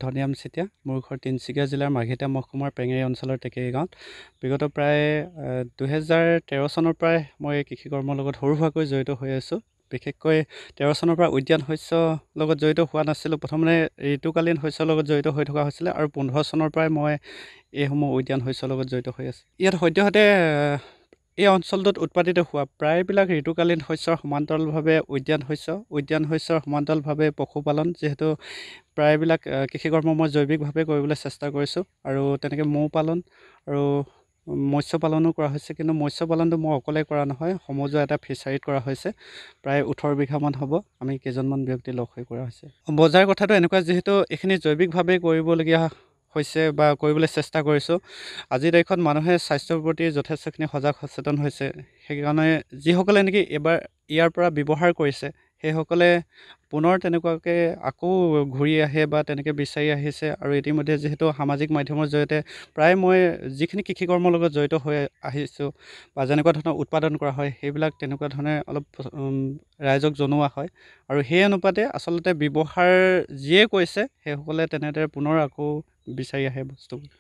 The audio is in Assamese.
ধনিৰাম চেতিয়া। মোৰ ঘৰ তিনিচুকীয়া জিলাৰ মাৰ্ঘেৰিটা মহকুমাৰ পেঙেৰি অঞ্চলৰ টেকেৰী গাঁৱত। বিগত প্ৰায় 2013 চনৰ পৰাই মই কৃষি কৰ্মৰ লগত সৰু সুৰাকৈ জড়িত হৈ আছোঁ। বিশেষকৈ 13 চনৰ পৰা উদ্যান শস্যৰ লগত জড়িত হোৱা নাছিলোঁ। প্ৰথমতে ঋতুকালীন শস্যৰ লগত জড়িত হৈ থকা হৈছিলে আৰু 15 চনৰ পৰাই মই এইসমূহ উদ্যান শস্যৰ লগত জড়িত হৈ আছোঁ। ইয়াত সদ্যহতে এই অঞ্চলটোত উৎপাদিত হোৱা প্ৰায়বিলাক ঋতুকালীন শস্যৰ সমান্তৰালভাৱে উদ্যান শস্যৰ সমান্তৰালভাৱে পশুপালন, যিহেতু প্ৰায়বিলাক কৃষিকৰ্ম মই জৈৱিকভাৱে কৰিবলৈ চেষ্টা কৰিছোঁ আৰু তেনেকৈ মৌ পালন আৰু মৎস্য পালনো কৰা হৈছে। কিন্তু মৎস্য পালনটো মই অকলে কৰা নহয়, সমজুৱা এটা ফিচাৰীত কৰা হৈছে। প্ৰায় 18 বিঘামান হ'ব, আমি কেইজনমান ব্যক্তি লগ হৈ কৰা হৈছে। বজাৰ কথাটো এনেকুৱা, যিহেতু এইখিনি জৈৱিকভাৱে কৰিবলগীয়া হৈছে বা কৰিবলৈ চেষ্টা কৰিছোঁ। আজিৰ তাৰিখত মানুহে স্বাস্থ্যৰ প্ৰতি যথেষ্টখিনি সজাগ সচেতন হৈছে। সেইকাৰণে যিসকলে নেকি ইয়াৰ পৰা ব্যৱহাৰ কৰিছে, সেইসকলে পুনৰ তেনেকুৱাকৈ আকৌ ঘূৰি আহে বা তেনেকৈ বিচাৰি আহিছে। আৰু ইতিমধ্যে যিহেতু সামাজিক মাধ্যমৰ জৰিয়তে প্ৰায় মই যিখিনি কৃষিকৰ্মৰ লগত জড়িত হৈ আহিছোঁ বা যেনেকুৱা ধৰণৰ উৎপাদন কৰা হয়, সেইবিলাক তেনেকুৱা ধৰণে অলপ ৰাইজক জনোৱা হয়। আৰু সেই অনুপাতে আচলতে ব্যৱহাৰ যিয়ে কৰিছে, সেইসকলে তেনেদৰে পুনৰ আকৌ বিচাৰি আহে বস্তুবোৰ।